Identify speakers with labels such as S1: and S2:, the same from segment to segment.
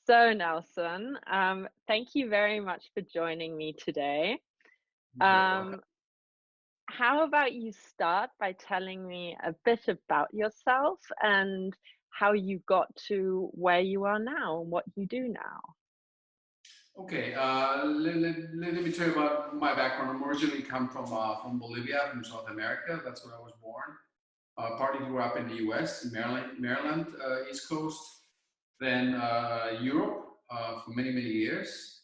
S1: So, Nelson, thank you very much for joining me today.
S2: You're welcome.
S1: Um, how about you start by telling me a bit about yourself and how you got to where you are now and what you do now?
S2: Okay, let me tell you about my background. I'm originally come from Bolivia, from South America. That's where I was born. Partly grew up in the U.S., in Maryland, East Coast, then Europe for many years,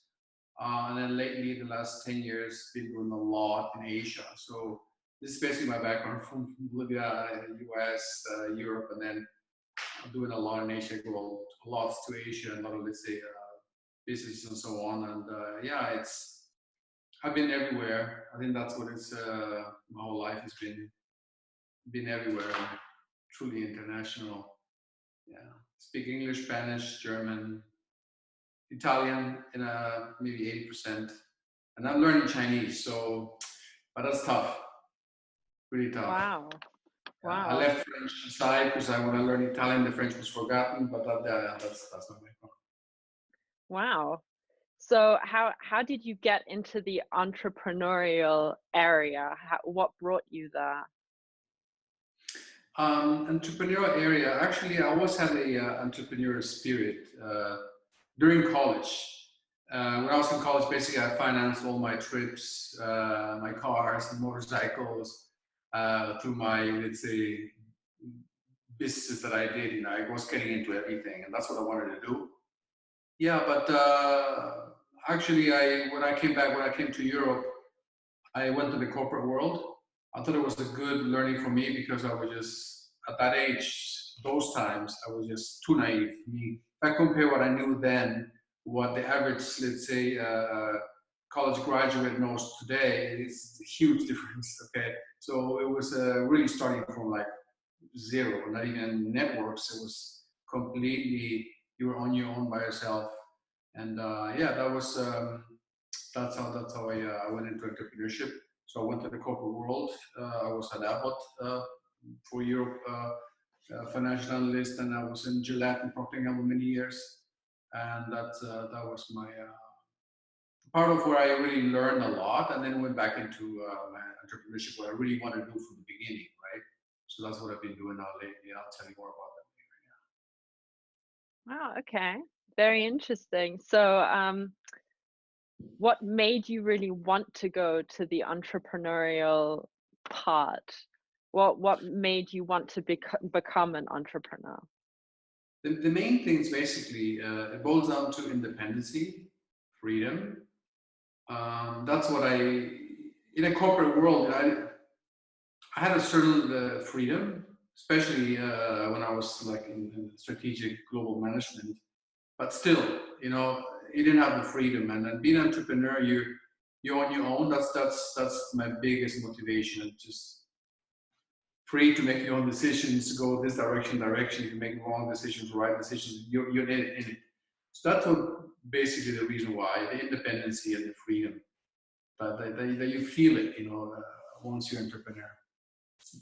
S2: and then lately, the last 10 years, been doing a lot in Asia. So this is basically my background from Bolivia, U.S., Europe, and then I'm doing a lot in Asia, go a lot to Asia, a lot of, let's say, business and so on. And yeah, I've been everywhere. I think that's what it's, my whole life has been everywhere, truly international. Yeah. Speak English, Spanish, German, Italian in maybe 80%. And I'm learning Chinese, so, but that's tough, really tough.
S1: Wow,
S2: I
S1: wow,
S2: left French aside because I want to learn Italian. The French was forgotten, but that's my background.
S1: wow. So, how did you get into the entrepreneurial area? What brought you there?
S2: Entrepreneurial area. Actually, I always had a entrepreneurial spirit during college. When I was in college, basically, I financed all my trips, my cars, and motorcycles through my, let's say, business that I did. I was getting into everything, and that's what I wanted to do. Yeah, but actually, when I came back, when I came to Europe, I went to the corporate world. I thought it was a good learning for me because I was just at that age, those times, I was just too naive. If I compare what I knew then, what the average, let's say, college graduate knows today, it's a huge difference. Okay, so it was really starting from like zero, not even networks. It was completely you were on your own by yourself, and yeah, that's how I went into entrepreneurship. So I went to the corporate world. I was at Abbott for Europe, financial analyst, and I was in Gillette and Procter & Gamble many years. And that was my part of where I really learned a lot, and then went back into my entrepreneurship, what I really want to do from the beginning, right? So that's what I've been doing now lately. I'll tell you more about that
S1: Wow, okay. Very interesting. So, what made you really want to go to the entrepreneurial part? What made you want to become an entrepreneur?
S2: later. The main things basically it boils down to independency, freedom. That's what in a corporate world, I had a certain freedom, especially when I was like in strategic global management. But still, you didn't have the freedom. And then being an entrepreneur, you're on your own. That's my biggest motivation. Just free to make your own decisions, go this direction. You can make wrong decisions, right decisions. You're in it. So that's what basically the reason why the independency and the freedom. But that you feel it, once you're an entrepreneur.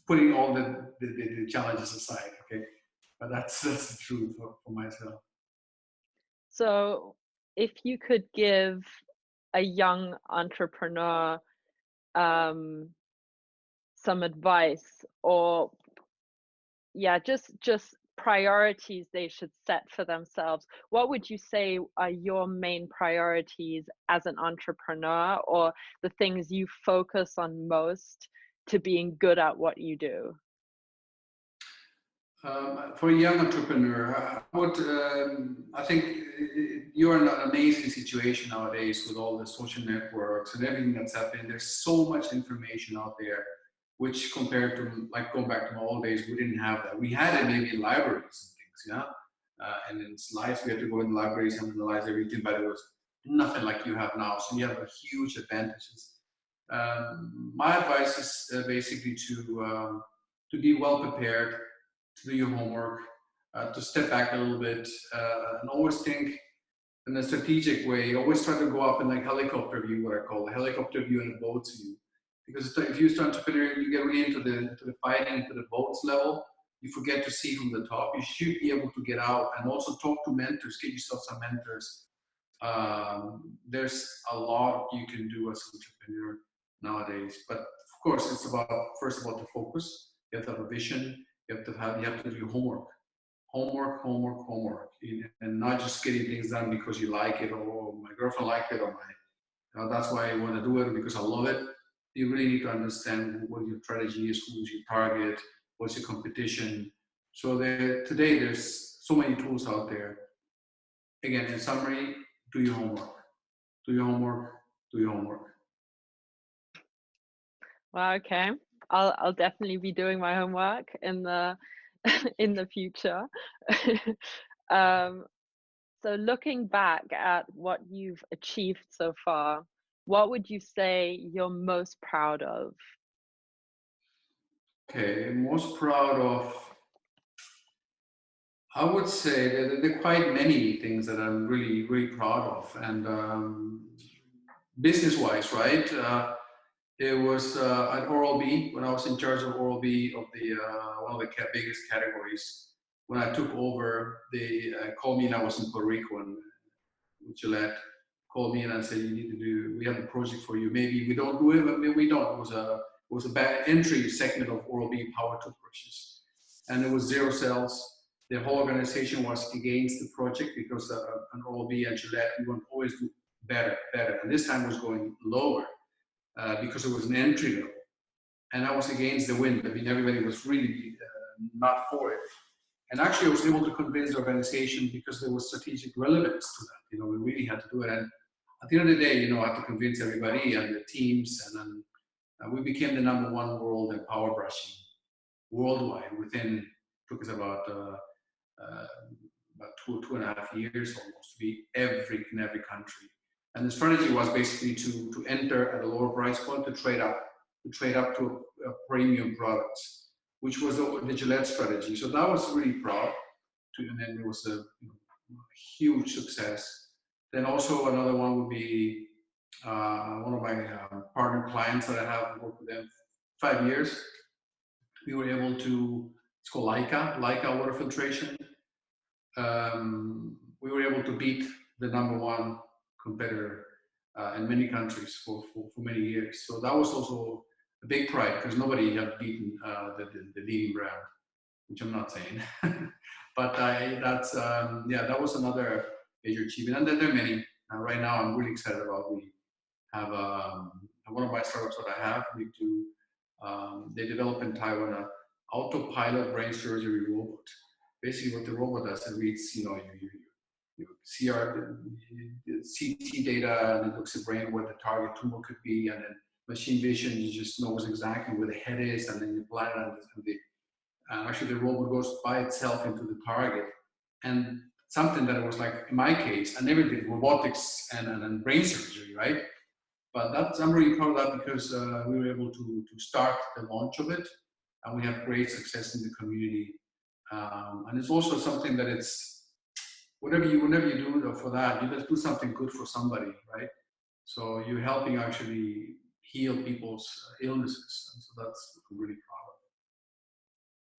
S2: Putting all the challenges aside, okay? But that's the truth for myself.
S1: So, if you could give a young entrepreneur um, some advice, or yeah, just priorities they should set for themselves, what would you say are your main priorities as an entrepreneur, or the things you focus on most to being good at what you do?
S2: For a young entrepreneur, I think you're in an amazing situation nowadays with all the social networks and everything that's happening. There's so much information out there, which compared to like going back to my old days, we didn't have that. We had it maybe in libraries and things, yeah. And in slides, we had to go in libraries and analyze everything, but it was nothing like you have now. So you have a huge advantages. My advice is basically to be well prepared, to do your homework, to step back a little bit, and always think in a strategic way. Always try to go up in like helicopter view, what I call a helicopter view and a boat's view. Because if you start entrepreneur, you get really into the fighting, into the boats level. you forget to see from the top. You should be able to get out and also talk to mentors, get yourself some mentors. There's a lot you can do as an entrepreneur nowadays, but of course it's about, first of all, to focus. You have to have a vision. You have to do homework, and not just getting things done because you like it, or my girlfriend liked it, or that's why I want to do it, because I love it. You really need to understand what your strategy is, who's your target, what's your competition. So today there's so many tools out there. Again, in summary, do your homework. Do your homework. Do your homework.
S1: Well, okay. I'll definitely be doing my homework in the in the future. um, so looking back at what you've achieved so far, what would you say you're most proud of?
S2: Okay, most proud of, I would say that there are quite many things that I'm really, really proud of. And business-wise, right? It was at Oral-B, when I was in charge of Oral-B, of the one of the biggest categories. When I took over, they called me, and I was in Puerto Rico, and Gillette called me and said, "You need to do. We have a project for you. Maybe we don't do it, but maybe we don't." It was a bad entry segment of Oral-B power toothbrushes, and it was zero sales. The whole organization was against the project because an Oral-B and Gillette, we want to always do better, better, and this time was going lower because it was an entry level, and I was against the wind. I mean, everybody was really not for it. And actually, I was able to convince the organization because there was strategic relevance to that. We really had to do it. And at the end of the day, I had to convince everybody and the teams, and then we became the #1 world in power brushing worldwide. Took us about 2.5 years almost to be in every country. And the strategy was basically to enter at a lower price point, to trade up to a premium products, which was the Gillette strategy. So that was really proud. And then it was a huge success. Then also another one would be one of my partner clients that I have worked with them 5 years. We were able to, it's called Leica water filtration. We were able to beat the #1 competitor in many countries for many years. So that was also a big pride, because nobody had beaten the leading brand, which I'm not saying. But that was another major achievement. And then there are many. Right now, I'm really excited about. We have one of my startups that I have. They develop in Taiwan an autopilot brain surgery robot. Basically, what the robot does, it reads, you CT data, and it looks at brain where the target tumor could be, and then machine vision, you just knows exactly where the head is, and then you plan it, and actually the robot goes by itself into the target. And something that was like, in my case, I never did robotics and brain surgery, right? But I'm really proud of that, because we were able to start the launch of it, and we have great success in the community. And it's also something that it's, whenever you do for that, you just do something good for somebody, right? So you're helping actually heal people's illnesses, and so that's what I'm really proud of.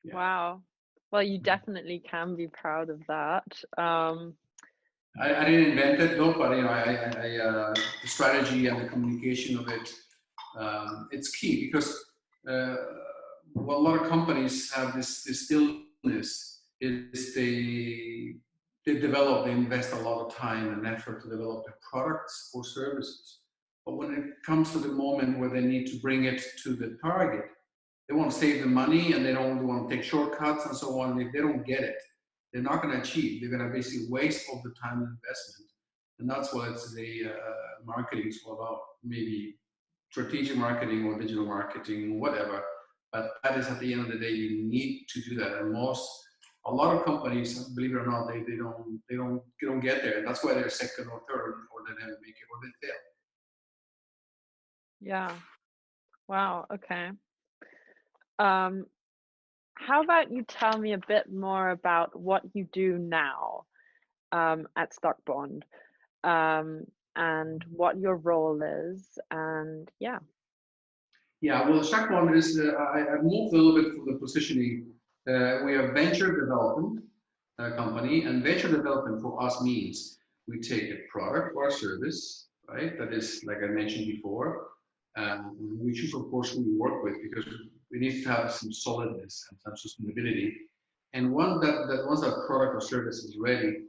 S2: Yeah.
S1: Wow. Well, you definitely can be proud of that.
S2: I didn't invent it though, but the strategy and the communication of it, it's key, because what a lot of companies have this illness is they invest a lot of time and effort to develop their products or services. But when it comes to the moment where they need to bring it to the target, they want to save the money, and they don't want to take shortcuts and so on. If they don't get it, they're not going to achieve. They're going to basically waste all the time and investment. And that's what marketing is all about. Maybe strategic marketing or digital marketing, whatever. But that is, at the end of the day, you need to do that. And a lot of companies, believe it or not, they don't get there. And that's why they're second or third, or they never make it, or they fail.
S1: Yeah. Wow. Okay. How about you tell me a bit more about what you do now at Stockbond, and what your role is, and yeah.
S2: Yeah, well, Stockbond is, I moved a little bit for the positioning. We are venture development company, and venture development for us means we take a product or a service, right? That is, like I mentioned before, we choose, of course, who we work with because we need to have some solidness and some sustainability. And once that product or service is ready,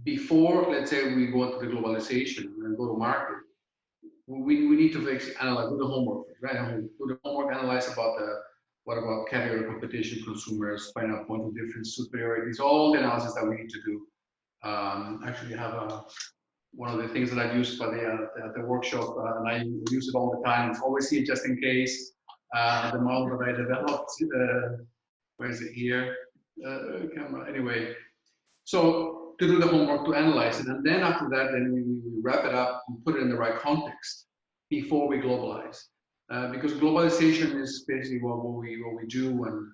S2: before, let's say, we go to the globalization and go to market, we need to analyze, do the homework, right? Do the homework, analyze about what about category competition, consumers, find out point of difference, superiorities, all the analysis that we need to do. Actually, have one of the things that I've used by at the workshop, and I use it all the time. It's always here just in case. The model that I developed, where is it here? Camera. Anyway, so to do the homework, to analyze it, and then after that, then we wrap it up and put it in the right context before we globalize. Because globalization is basically what we do, and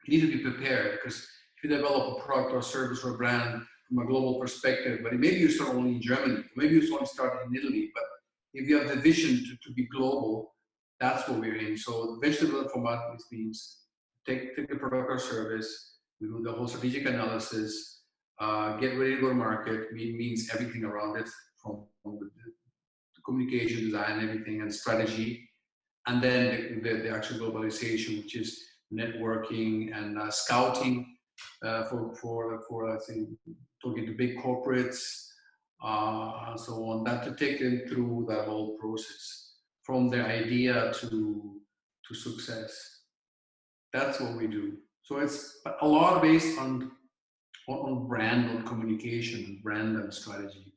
S2: you need to be prepared. Because if you develop a product or service or a brand from a global perspective, but maybe you start only in Germany, maybe you only start in Italy, but if you have the vision to be global, that's what we're in. So venture development for us means take the product or service, we do the whole strategic analysis, get ready to go to market, means everything around it, from the communication, design, everything, and strategy. And then the actual globalization, which is networking and scouting for let's say, talking to big corporates and so on, that to take them through that whole process from their idea to success. That's what we do. So it's a lot based on brand, on communication, brand and strategy.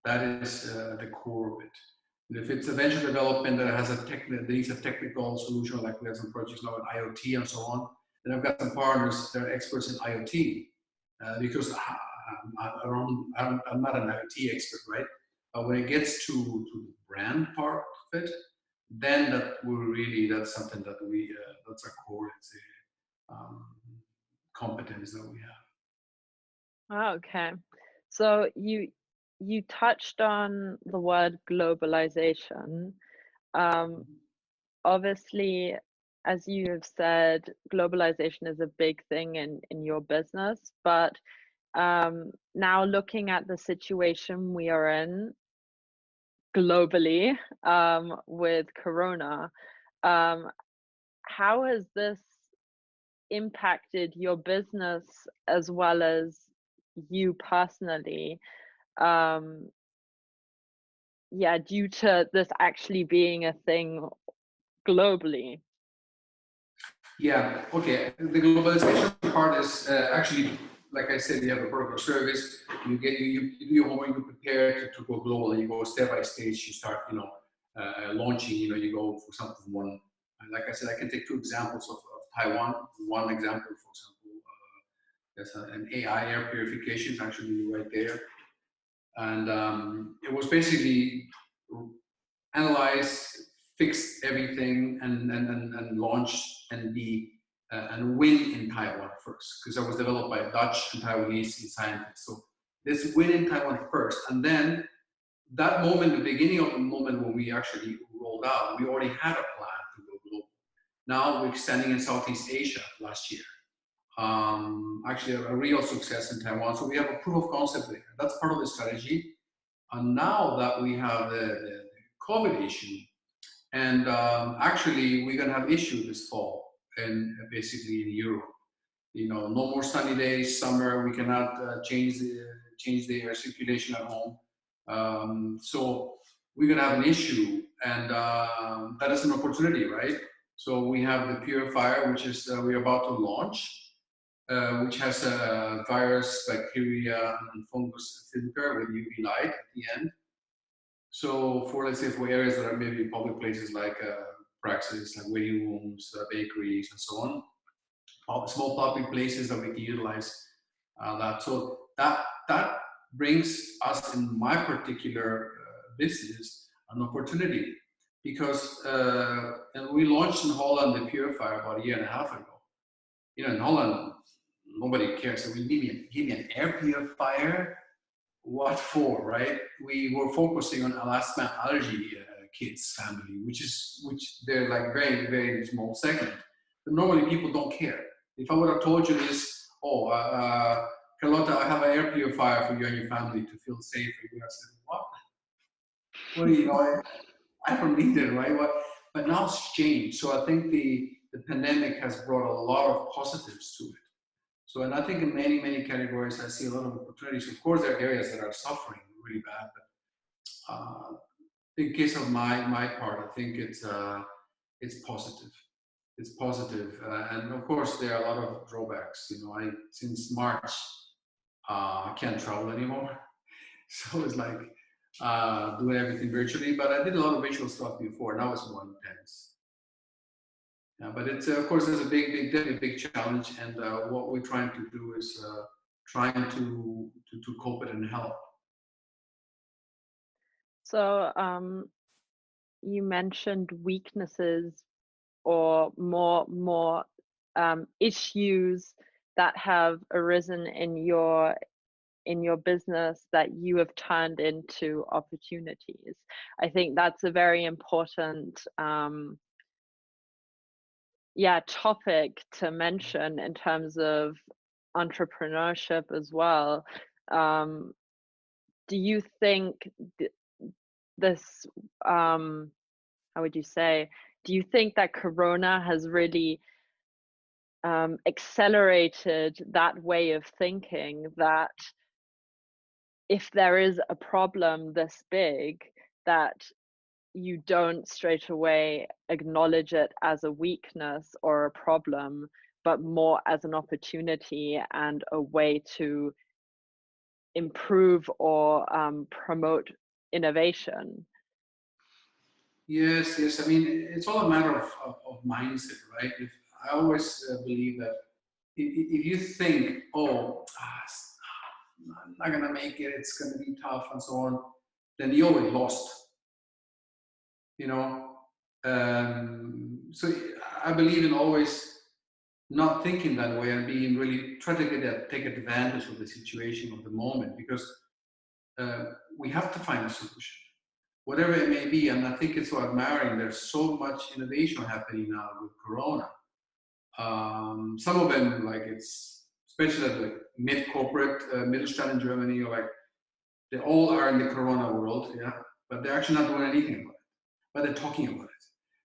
S2: That is the core of it. And if it's a venture development that has that needs a technical solution, like we have some projects now in IoT and so on, then I've got some partners that are experts in IoT, because I'm not an IoT expert, right? But when it gets to the brand part of it, then that's something that that's a core, it's a competence that we have.
S1: Oh, okay. So you touched on the word globalization. Um, Obviously, as you have said, globalization is a big thing in your business, but now looking at the situation we are in globally, with Corona, um, how has this impacted your business as well as you personally? Um, yeah, due to this actually being a thing globally.
S2: Yeah, okay. The globalization part is actually, like I said, you have a product or service. You do your homework, you prepare to go global, and you go step by stage. You start, launching. You go for example from one. Like I said, I can take two examples of Taiwan. One example, for example, there's an AI air purification, actually right there, and it was basically analyze, fix everything, and launch and be and win in Taiwan first, because that was developed by Dutch and Taiwanese scientists. So let's win in Taiwan first, and then that moment, the beginning of the moment when we actually rolled out, we already had a plan to go global. Now we're extending in Southeast Asia last year. Actually, a real success in Taiwan. So we have a proof of concept there. That's part of the strategy. And now that we have the COVID issue, and actually we're gonna have issue this fall, and basically in Europe, no more sunny days, summer. We cannot change the air circulation at home. So we're gonna have an issue, and that is an opportunity, right? So we have the purifier, which is we're about to launch. Which has a virus, bacteria, and fungus filter with UV light at the end. So let's say for areas that are maybe public places like praxis, like waiting rooms, bakeries, and so on, all the small public places that we can utilize that. So that brings us, in my particular business, an opportunity, because and we launched in Holland the purifier about a year and a half ago. In Holland, nobody cares. So give me an air purifier. What for, right? We were focusing on asthma allergy kids family, which they're like very, very small segment. But normally people don't care. If I would have told you this, oh, Carlotta, I have an air purifier for you and your family to feel safe, you would have said, what? What do you know? I don't need it, right? But now it's changed. So I think the pandemic has brought a lot of positives to it. So, and I think in many, many categories, I see a lot of opportunities. Of course, there are areas that are suffering really bad, but in case of my part, I think it's positive. It's positive, and of course, there are a lot of drawbacks. You know, since March, I can't travel anymore, so it's like doing everything virtually. But I did a lot of visual stuff before. Now it's more intense. Yeah, but it's of course it's a definitely big challenge, and what we're trying to do is trying to cope it and help.
S1: So, you mentioned weaknesses or more issues that have arisen in your business that you have turned into opportunities. I think that's a very important topic to mention in terms of entrepreneurship as well. Do you think this how would you say, do you think that Corona has really accelerated that way of thinking, that if there is a problem this big, that you don't straight away acknowledge it as a weakness or a problem, but more as an opportunity and a way to improve or promote innovation?
S2: Yes, yes. I mean, it's all a matter of mindset, right? I always believe that if you think, oh, I'm not gonna make it, it's gonna be tough, and so on, then you already lost. You know, so I believe in always not thinking that way and being really try to take advantage of the situation of the moment, because we have to find a solution, whatever it may be. And I think it's so admiring. There's so much innovation happening now with Corona. Some of them, like it's especially like mid-corporate, Mittelstand in Germany, or like they all are in the Corona world, yeah, but they're actually not doing anything about it, but they're talking about it.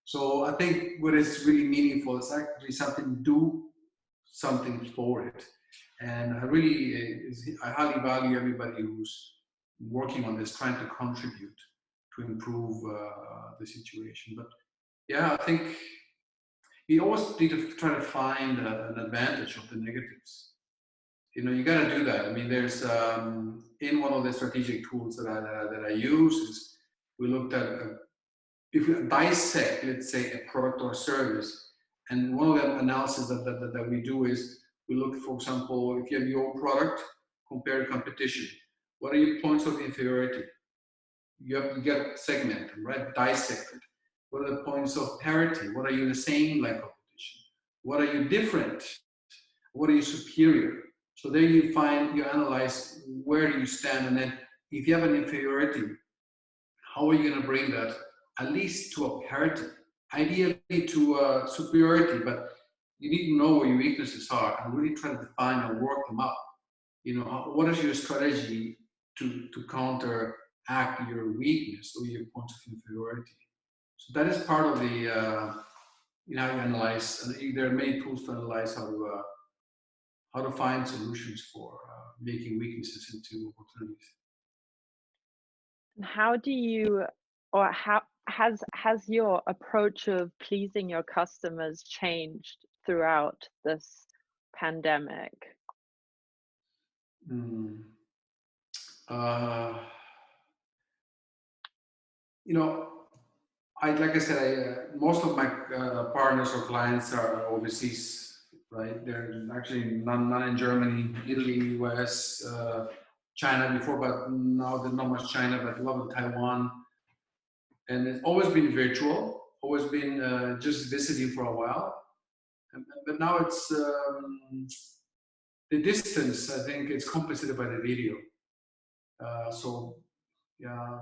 S2: So I think what is really meaningful is actually something, do something for it. And I highly value everybody who's working on this, trying to contribute to improve the situation. But yeah, I think you always need to try to find an advantage of the negatives. You know, you got to do that. I mean, there's in one of the strategic tools that I use is we looked at if we dissect, let's say, a product or a service, and one of the analysis that we do is we look, for example, if you have your product, compare competition. What are your points of inferiority? You get segment, right? Dissect it. What are the points of parity? What are you the same like competition? What are you different? What are you superior? So there you analyze where do you stand, and then if you have an inferiority, how are you going to bring that at least to a parity, ideally to a superiority, but you need to know where your weaknesses are and really try to define and work them up. You know, what is your strategy to counteract your weakness or your point of inferiority? So that is part of the, you analyze, and there are many tools to analyze how to find solutions for making weaknesses into opportunities.
S1: How do you, or how has your approach of pleasing your customers changed throughout this pandemic?
S2: Mm. You know, like I said, most of my partners or clients are overseas, right? They're actually none in Germany, Italy, US, China before, but now there's not much China, but a lot of Taiwan. And it's always been virtual, always been just visiting for a while. But now it's the distance, I think it's compensated by the video. So, yeah,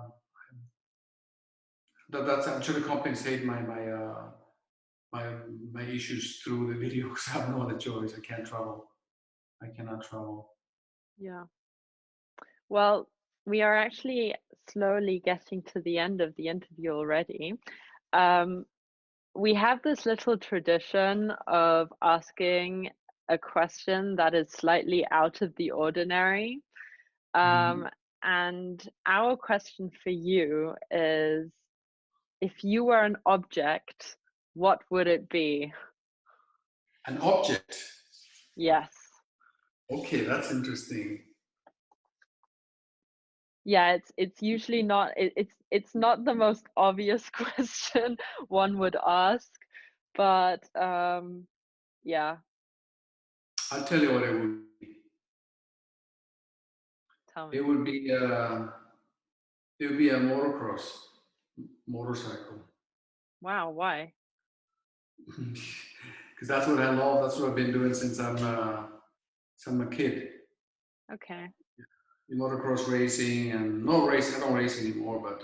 S2: that's actually compensate my my my issues through the video because I have no other choice. I can't travel. I cannot travel.
S1: Yeah. Well, we are actually slowly getting to the end of the interview already. Um, we have this little tradition of asking a question that is slightly out of the ordinary.
S2: Mhm.
S1: Um, and our question for you is, if you were an object, what would it be?
S2: An object.
S1: Yes.
S2: Okay, that's interesting.
S1: Yeah, it's usually not it's not the most obvious question one would ask, but yeah,
S2: I'll tell you what it would be.
S1: tell
S2: It
S1: me.
S2: would be it would be a motocross motorcycle.
S1: Wow, why?
S2: Because that's what I love. That's what I've been doing since I'm a kid.
S1: Okay.
S2: The motocross racing and no race. I don't race anymore, but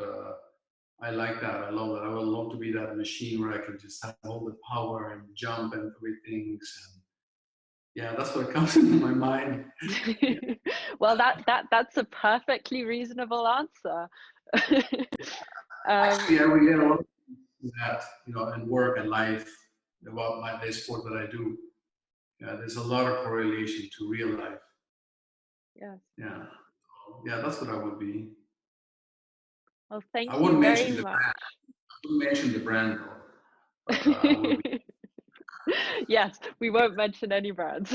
S2: I like that. I love that. I would love to be that machine where I can just have all the power and jump and everything. And yeah, that's what comes into my mind. Yeah.
S1: Well, that's a perfectly reasonable answer. Um,
S2: Actually, I would get a lot of that, in work and life about the sport that I do. Yeah, there's a lot of correlation to real life.
S1: yes.
S2: Yeah, yeah, that's what I would be.
S1: Well,
S2: I
S1: thank you
S2: wouldn't
S1: very
S2: mention the brand.
S1: much.
S2: I wouldn't mention the brand though, but I will be.
S1: Yes, we won't mention any brands.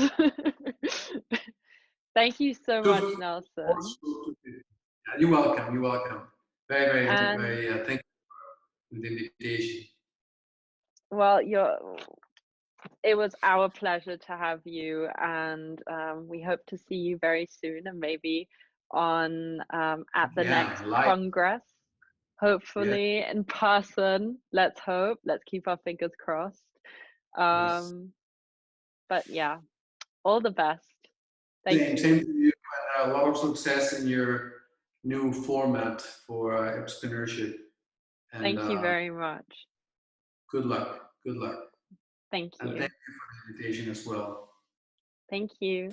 S1: Thank you so much,
S2: Of
S1: Nelson.
S2: course. Yeah, you're welcome. You're welcome. Very, very,
S1: And
S2: very. Thank you for the invitation.
S1: well, it was our pleasure to have you, and we hope to see you very soon, and maybe on at the
S2: Yeah,
S1: next
S2: live.
S1: congress,
S2: Yeah.
S1: hopefully in person. Let's hope. Let's keep our fingers crossed.
S2: Yes.
S1: Um, but yeah, all the best. Thank
S2: Same
S1: you.
S2: to you. And a lot of success in your new format for entrepreneurship. And
S1: Thank you very much.
S2: good luck. Good luck.
S1: Thank
S2: And thank
S1: you.
S2: you for the invitation as well.
S1: Thank you.